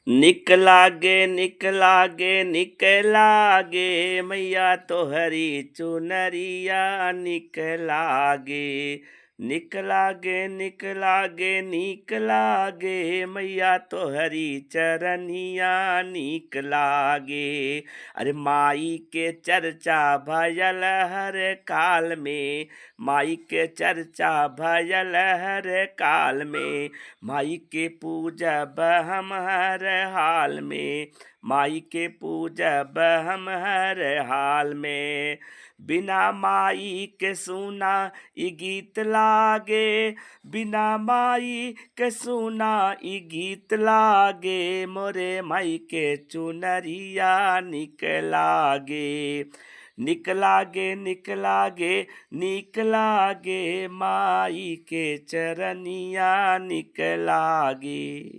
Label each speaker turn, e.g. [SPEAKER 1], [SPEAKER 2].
[SPEAKER 1] निक लागे मैया तोहरी चुनरिया निक लागे। निक लागे मैया तोहरी चरनिया निक लागे। अरे माई के चर्चा भयल हर काल में, माई के चर्चा भयल हर काल में, माई के पूजब हम हर हाल में, माई के पूजब हम हर हाल में। बिना माई के सुना ई गीत लागे, बिना माई के सुना ई गीत लागे, मोरे माई के चुनरिया निक लागे। निक लागे माई के चरनिया निक लागे।